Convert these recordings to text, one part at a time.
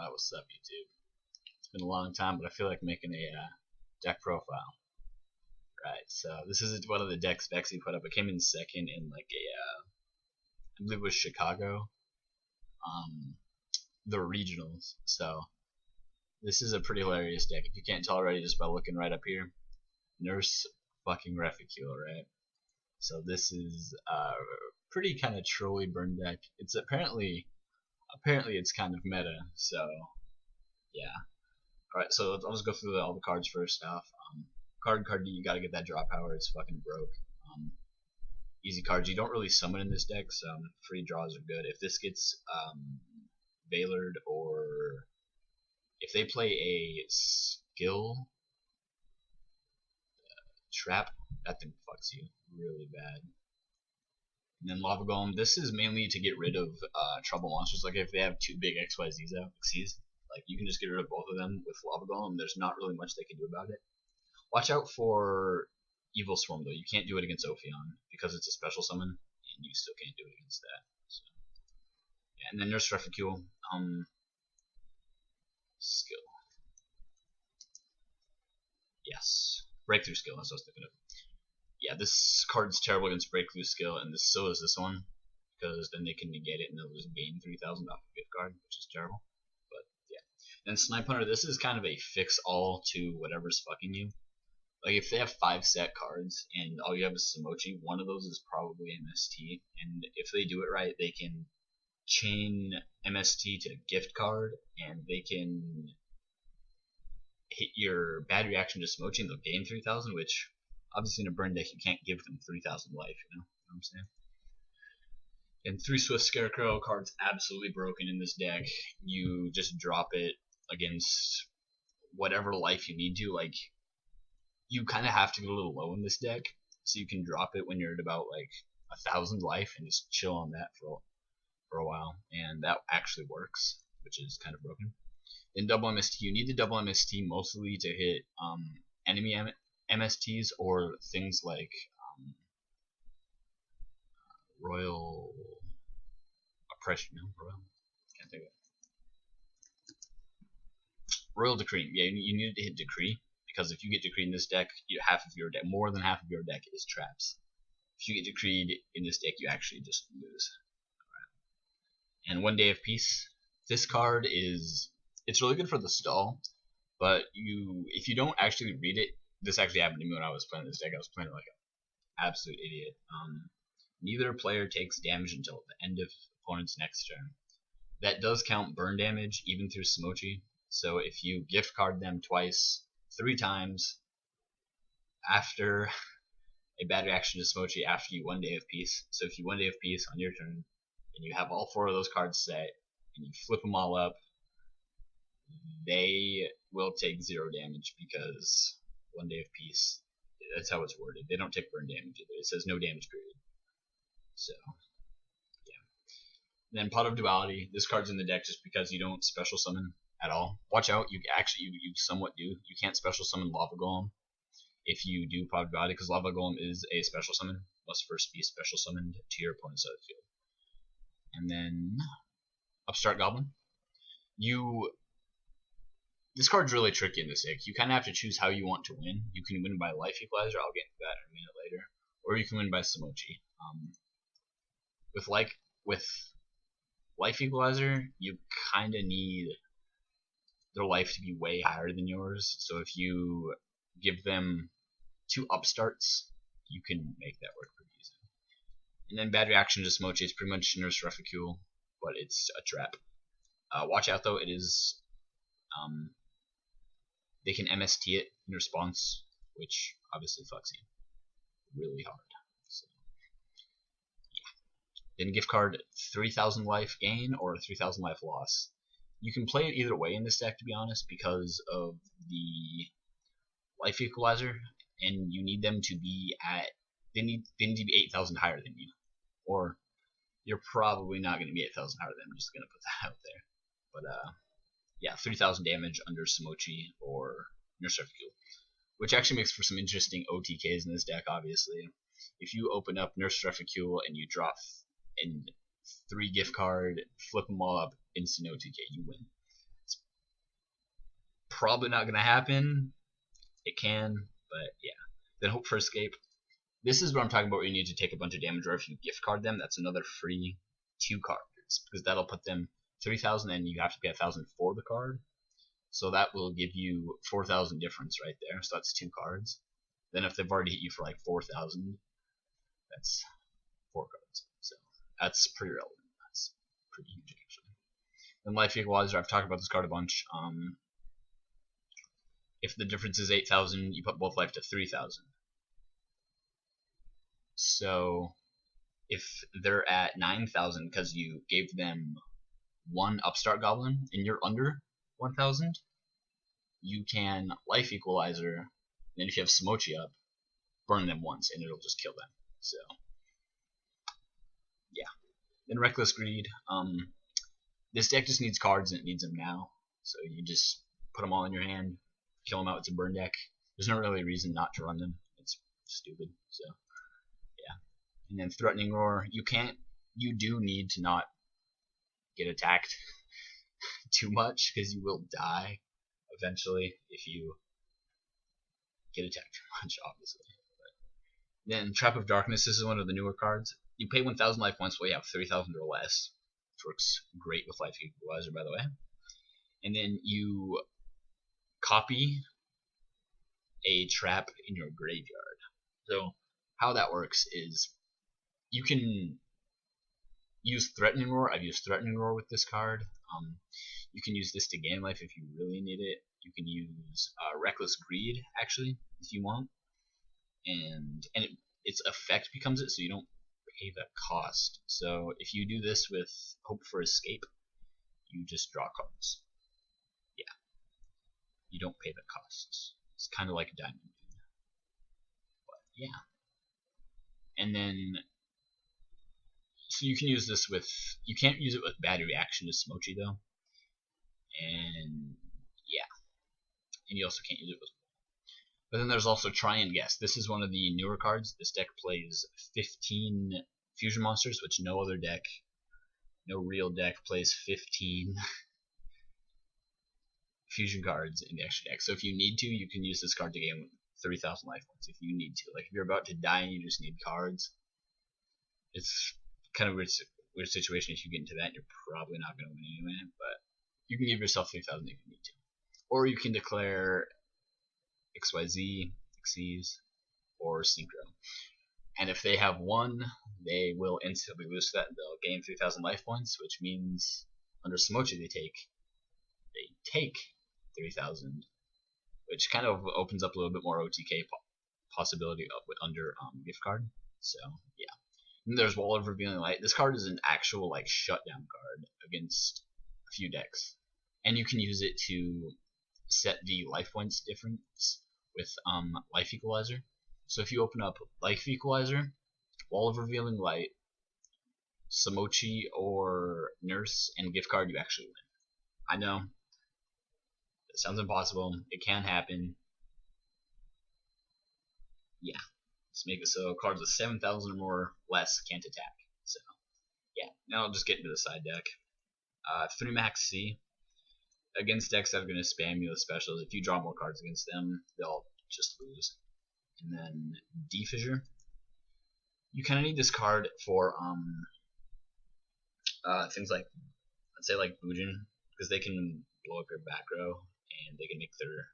What's up, YouTube? It's been a long time, but I feel like making a deck profile. Right, so this is one of the decks Vexxy put up. It came in second in like I believe it was Chicago, the regionals. So this is a pretty hilarious deck. If you can't tell already just by looking right up here, Nurse fucking Reficule, right? So this is a pretty kind of trolly burn deck. It's apparently it's kind of meta. So yeah. Alright, so I'll just go through all the cards first off. Card, you gotta get that draw power, it's fucking broke. Easy cards, you don't really summon in this deck, so free draws are good. If this gets Veilered, or if they play a skill trap, that thing fucks you really bad. And then Lava Golem, this is mainly to get rid of trouble monsters. Like if they have two big XYZs out, like you can just get rid of both of them with Lava Golem. There's not really much they can do about it. Watch out for Evil Swarm though. You can't do it against Ophion because it's a special summon, and you still can't do it against that. So, yeah, and then Nurse Reficule, skill. Yes, breakthrough skill. That's what I was thinking of. Yeah, this card's terrible against breakthrough skill, and so is this one, because then they can negate it and they'll just gain 3,000 off a gift card, which is terrible. But yeah, and Snipe Hunter. This is kind of a fix all to whatever's fucking you. Like if they have 5 set cards and all you have is Samochi, one of those is probably MST, and if they do it right, they can chain MST to gift card, and they can hit your bad reaction to Samochi and they'll gain 3,000, which obviously in a burn deck you can't give them 3,000 life, you know what I'm saying? And 3 Swift Scarecrow card's absolutely broken in this deck. You just drop it against whatever life you need to, like you kind of have to get a little low in this deck, so you can drop it when you're at about like 1,000 life and just chill on that for a while, and that actually works, which is kind of broken. In double MST, you need the double MST mostly to hit enemy MSTs or things like Royal Oppression. No, Royal. Can't think of it. Royal Decree. Yeah, you need to hit Decree. Because if you get decreed in this deck, more than half of your deck is traps. If you get decreed in this deck, you actually just lose. Right. And 1 Day of Peace. This card it's really good for the stall, but if you don't actually read it, this actually happened to me when I was playing this deck. I was playing it like an absolute idiot. Neither player takes damage until the end of opponent's next turn. That does count burn damage even through Samochi. So if you gift card them twice, 3 times after a bad reaction to Samochi after you 1 Day of Peace. So if you 1 Day of Peace on your turn and you have all 4 of those cards set and you flip them all up, they will take 0 damage because 1 Day of Peace, that's how it's worded. They don't take burn damage either. It says no damage period. So yeah. And then Pot of Duality. This card's in the deck just because you don't special summon at all. Watch out, you somewhat do. You can't special summon Lava Golem if you do Pot of Duality, because Lava Golem is a special summon. Must first be special summoned to your opponent's side of the field. And then Upstart Goblin. This card's really tricky in this deck. You kind of have to choose how you want to win. You can win by Life Equalizer, I'll get into that in a minute later, or you can win by Samochi. With Life Equalizer, you kind of need their life to be way higher than yours. So if you give them 2 upstarts, you can make that work pretty easy. And then bad reaction to Samochi is pretty much Nurse Reficule, but it's a trap. Watch out though, it is they can MST it in response, which obviously fucks you really hard. So, yeah. Then gift card 3,000 life gain or 3,000 life loss. You can play it either way in this deck, to be honest, because of the Life Equalizer, and you need them to be they need to be 8,000 higher than you, or you're probably not going to be 8,000 higher than them. I'm just going to put that out there. But yeah, 3,000 damage under Samochi or Nurse Reficule, which actually makes for some interesting OTKs in this deck. Obviously, if you open up Nurse Reficule and you drop 3 gift card, flip them all up, instant OTK, you win. It's probably not gonna happen. It can, but yeah. Then hope for escape. This is what I'm talking about where you need to take a bunch of damage, or if you gift card them, that's another free 2 cards, because that'll put them 3,000 and you have to pay 1,000 for the card. So that will give you 4,000 difference right there, so that's 2 cards. Then if they've already hit you for like 4,000, that's 4 cards. So that's pretty relevant. That's pretty huge actually. Then Life Equalizer, I've talked about this card a bunch. If the difference is 8,000, you put both life to 3,000. So if they're at 9,000 because you gave them 1 upstart goblin and you're under 1,000, you can Life Equalizer, and then if you have Smochi up, burn them once and it'll just kill them. So yeah. Then Reckless Greed. This deck just needs cards and it needs them now. So you just put them all in your hand, kill them out. It's a burn deck. There's no really reason not to run them. It's stupid. So yeah. And then Threatening Roar. You do need to not get attacked too much because you will die eventually if you get attacked too much, obviously. But then Trap of Darkness. This is one of the newer cards. You pay 1,000 life points while you have 3,000 or less, which works great with Life Equalizer, by the way. And then you copy a trap in your graveyard. So how that works is you can use Threatening Roar. I've used Threatening Roar with this card. You can use this to gain life if you really need it. You can use Reckless Greed actually if you want, and its effect becomes it, so you don't pay the cost. So if you do this with Hope for Escape, you just draw cards. Yeah, you don't pay the costs. It's kind of like a Diamond. But yeah, and then so you can use this with. You can't use it with Bad Reaction to Smochi though, and yeah, and you also can't use it with. But then there's also Try and Guess. This is one of the newer cards. This deck plays 15 fusion monsters, which no other deck, no real deck plays 15 fusion cards in the extra deck. So if you need to, you can use this card to gain 3,000 life points if you need to. Like if you're about to die and you just need cards, it's kind of a weird situation if you get into that. You're probably not going to win anyway, but you can give yourself 3,000 if you need to. Or you can declare XYZ, Xyz, or Synchro. And if they have 1, they will instantly lose that. They'll gain 3,000 life points, which means under Smochi they take 3,000, which kind of opens up a little bit more OTK possibility of under gift card. So yeah. And there's Wall of Revealing Light. This card is an actual like shutdown card against a few decks, and you can use it to set the life points difference with Life Equalizer. So if you open up Life Equalizer, Wall of Revealing Light, Smochi or Nurse, and gift card, you actually win. I know it sounds impossible. It can happen. Yeah, let's make it so cards with 7,000 or more less can't attack. So yeah, now I'll just get into the side deck. 3 Max C. Against decks that are going to spam you with specials, if you draw more cards against them, they'll just lose. And then D-Fissure. You kind of need this card for things like, let's say like Bujin, because they can blow up your back row and they can make their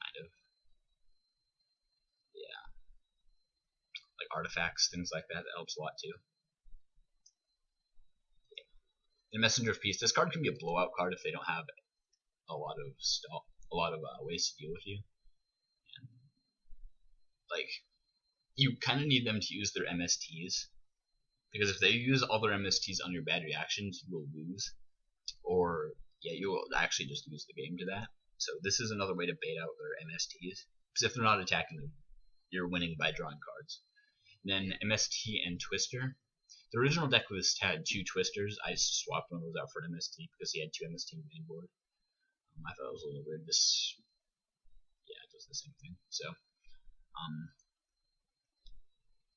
kind of, yeah, like artifacts, things like that. That helps a lot too. In Messenger of Peace, this card can be a blowout card if they don't have a lot of ways to deal with you. And, like, you kind of need them to use their MSTs, because if they use all their MSTs on your bad reactions, you will lose, or yeah, you will actually just lose the game to that. So this is another way to bait out their MSTs, because if they're not attacking them, you're winning by drawing cards. And then MST and Twister. The original deck had 2 Twisters. I swapped one of those out for an MST because he had 2 MST in the main board. I thought it was a little weird. This, yeah, it does the same thing. So,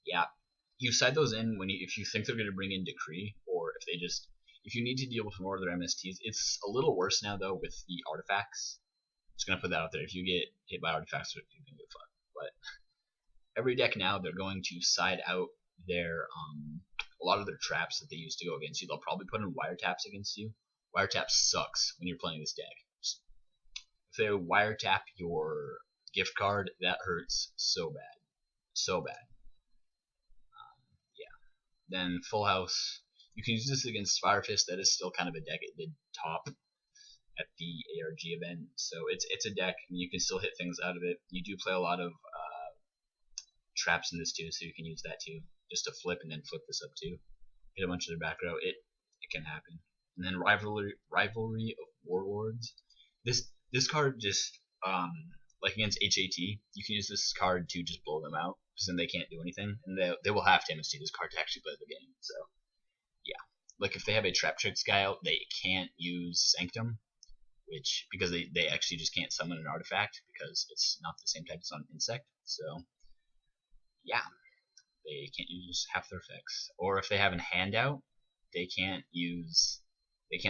yeah, you side those in when if you think they're going to bring in Decree, or if they just, If you need to deal with more of their MSTs, it's a little worse now though with the artifacts. Just gonna put that out there. If you get hit by artifacts, you're gonna get fucked. But every deck now, they're going to side out their a lot of their traps that they used to go against you. They'll probably put in wiretaps against you. Wiretap sucks when you're playing this deck. If they wiretap your gift card, that hurts so bad, so bad. Yeah. Then full house. You can use this against Firefist. That is still kind of a deck. It did top at the ARG event, so it's a deck. And you can still hit things out of it. You do play a lot of traps in this too, so you can use that too, just to flip and then flip this up too. Get a bunch of their back row. It can happen. And then rivalry of warlords. This card just like against HAT, you can use this card to just blow them out, because then they can't do anything, and they will have to MST this card to actually play the game. So yeah, like if they have a Trap Tricks guy out, they can't use Sanctum, which because they actually just can't summon an artifact because it's not the same type as on Insect. So yeah, they can't use half their effects. Or if they have a handout, they can't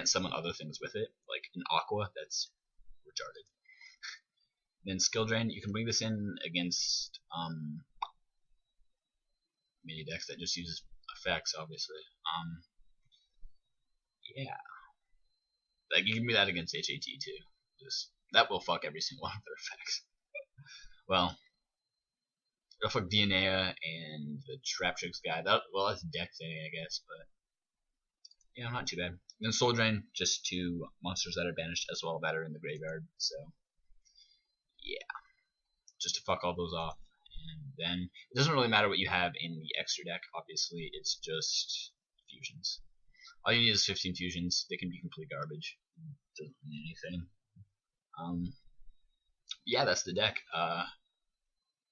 summon other things with it, like an Aqua. That's retarded. Then skill drain, you can bring this in against mini decks that just uses effects, obviously. Yeah, like you can do that against HAT too. Just that will fuck every single one of their effects. Well, it'll fuck Dionea and the Trap Tricks guy. That's deck thing, I guess, but yeah, not too bad. Then Soul Drain, just 2 monsters that are banished as well that are in the graveyard. So yeah, just to fuck all those off. And then it doesn't really matter what you have in the extra deck. Obviously, it's just fusions. All you need is 15 fusions. They can be complete garbage. Doesn't mean anything. Yeah, that's the deck.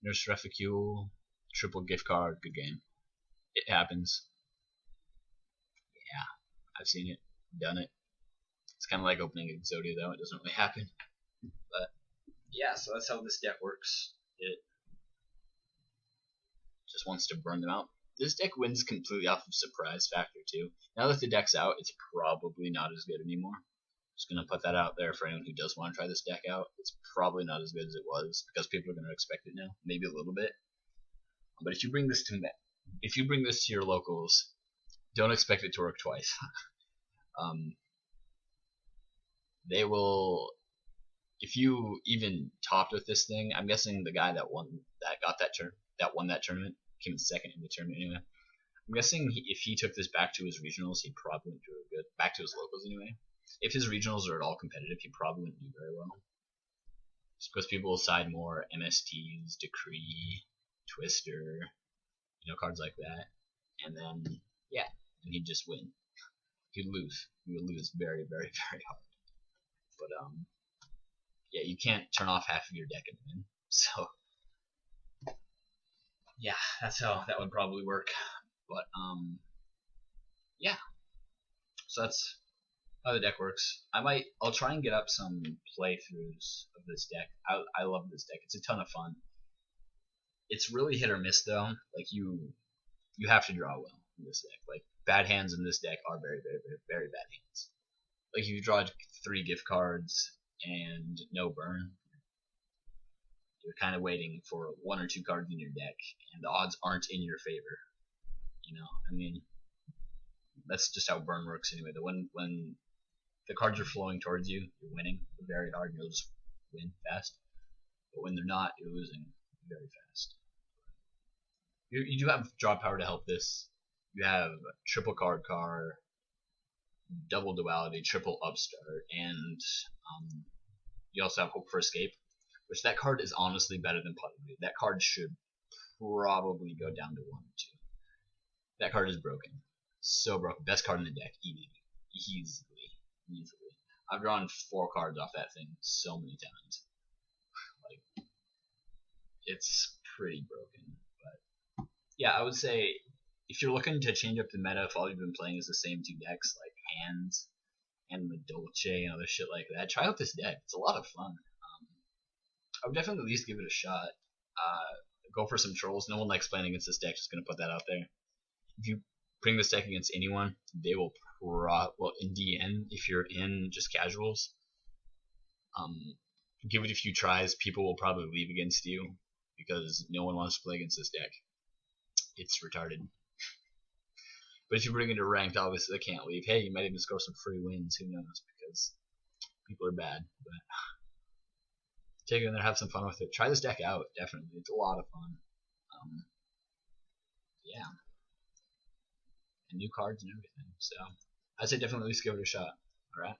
Nurse Reficule, triple gift card, good game. It happens. Yeah, I've seen it, done it. It's kind of like opening Exodia though, it doesn't really happen. But yeah, so that's how this deck works. It just wants to burn them out. This deck wins completely off of surprise factor too. Now that the deck's out, it's probably not as good anymore. Just gonna put that out there for anyone who does want to try this deck out. It's probably not as good as it was because people are gonna expect it now, maybe a little bit. But if you bring this to your locals, don't expect it to work twice. They will. If you even topped with this thing, I'm guessing the guy that won that tournament came in second in the tournament anyway. I'm guessing if he took this back to his regionals, he probably wouldn't do good. Back to his locals anyway. If his regionals are at all competitive, he probably wouldn't do very well. Just because people will side more MSTs, Decree, Twister, cards like that, and then yeah, and he'd just win. He'd lose. He would lose very, very, very hard. But yeah, you can't turn off half of your deck and win. So yeah, that's how that would probably work. But yeah, so that's how the deck works. I'll try and get up some playthroughs of this deck. I love this deck. It's a ton of fun. It's really hit or miss though. Like you have to draw well in this deck. Like bad hands in this deck are very, very, very, very bad hands. Like if you draw 3 gift cards and no burn, you're kind of waiting for 1 or 2 cards in your deck, and the odds aren't in your favor. I mean, that's just how burn works anyway. When the cards are flowing towards you, you're winning very hard, and you'll just win fast. But when they're not, you're losing very fast. You do have draw power to help this. You have triple card, double duality, triple upstart, and you also have hope for escape, which that card is honestly better than Putty. That card should probably go down to 1 or 2. That card is broken. So broken. Best card in the deck, easily. I've drawn 4 cards off that thing so many times. Like, it's pretty broken. But yeah, I would say if you're looking to change up the meta, if all you've been playing is the same 2 decks, like Hands and the Dolce and other shit like that, try out this deck. It's a lot of fun. I would definitely at least give it a shot. Go for some trolls. No one likes playing against this deck. Just gonna put that out there. If you bring this deck against anyone, they will well, in DN, if you're in just casuals, give it a few tries. People will probably leave against you because no one wants to play against this deck. It's retarded. But if you bring it to ranked, obviously they can't leave. Hey, you might even score some free wins. Who knows? Because people are bad. But take it in there, have some fun with it. Try this deck out. Definitely, it's a lot of fun. Yeah, and new cards and everything. So I say definitely at least give it a shot. All right.